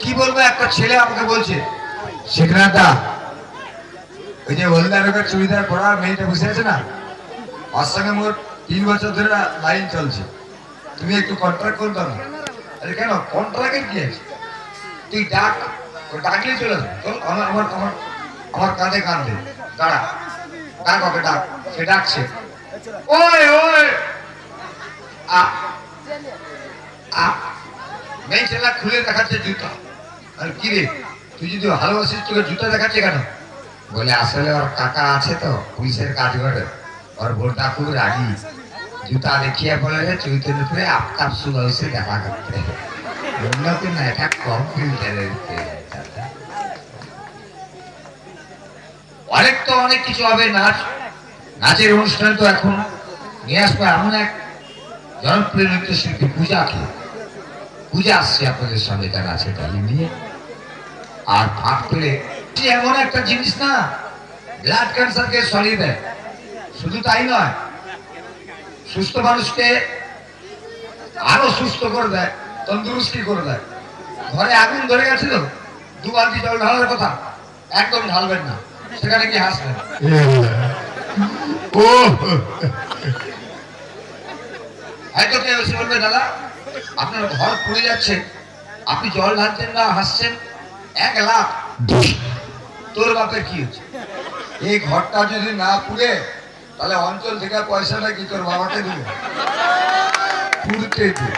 কি বলবো, একটা ছেলে আমাকে বলছে, শেখনাথ দা, ওই যে হলদা রঙের চুড়িদার পরা মেয়েটা বসে আছে না, ওর সঙ্গে মোর 3 বছর ধরে লাইন চলছে, তুমি একটু কন্ট্রাক্ট করতো না। আরে কেন, কন্ট্রাক্টের কি আছে, তুই ডাক, ডাকলেই চলে আসবে। চল, আমার আমার আমার আমার কাঁধে কাঁধ দে, দাঁড়া, ডাক ওকে, ডাক, সে ডাকছে, ওই ওই আ আ, মেয়ে ছেলে খুলে দেখাচ্ছে জুতা। আর কি রে, তুই যদি ভালোবাসিস তোকে জুতা দেখাচ্ছে কেন? বলে আসলে ওর কাকা আছে তো পুলিশের কাজ করে, ওর বোনটা খুব রাগি, জুতা দেখিয়ে বলে রে চৈতন্যপুরে আফতাব সুলসে দেখা করতে, উন্নতি না, এটা কম্পিউটারের। অনেক তো অনেক কিছু হবে, নাচ, নাচের অনুষ্ঠান তো এখন নিয়ে আসবে এমন এক জনপ্রিয় নৃত্যশিল্পী পূজাকে। পূজা আসছে আপনাদের সামনে তার আছে তালি নিয়ে, আর ফাঁক পেলে এমন একটা জিনিস না, ব্লাড ক্যান্সারকে সরিয়ে দেয়। শুধু তাই নয়, সুস্থ মানুষকে আরো সুস্থ করে দেয়, তন্দুরুস্তি করে দেয়। ঘরে আগুন ধরে গেছিল, 2 বালতি জল ঢালার কথা, একদম ঢালবেন না, সেখানে কি হাসবেন। ও হয়তো কেউ এসে বলবে, দাদা আপনার ঘর পুড়ে যাচ্ছে, আপনি জল ঢালছেন না, হাসছেন, 1 লাখ। তোর বাপের কি হচ্ছে, এই ঘরটা যদি না পুড়ে তাহলে অঞ্চল থেকে পয়সাটা কি তোর বাবাকে দিবে, পুড়তে দিবে।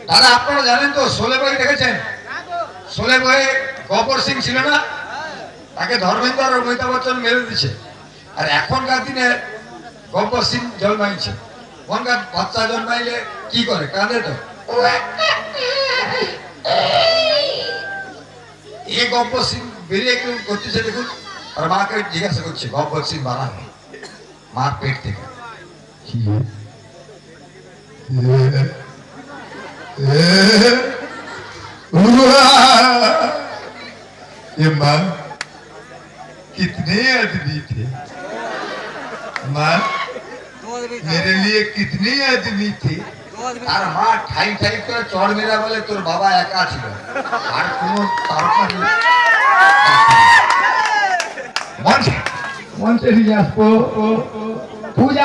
দাদা আপনারা জানেন তো, 16 বই দেখেছেন, 16 বইয়ে গব্বর সিং ছিল না, তাকে ধর্মেন্দ্র আর অমিতাভ বচ্চন মেরে দিচ্ছে। আর এখনকার দিনে গব্বর সিং জন্মাইছে, ওখানকার বাচ্চা জন্মাইলে কি করে, কাঁদে তো। এই গব্বর সিং বেরিয়ে কেউ করতেছে দেখুন, আর মাকে জিজ্ঞাসা করছে গব্বর সিং বানাবে, মার পেট থেকে। ये माँ कितने आदमी थे, माँ मेरे लिए कितने आदमी थे। আর মা ঠাই ঠাই করে চড় মেরা বলে তোর বাবা একা ছিল, আর কোনো তারকা মঞ্চে নিয়ে আসবো পূজা।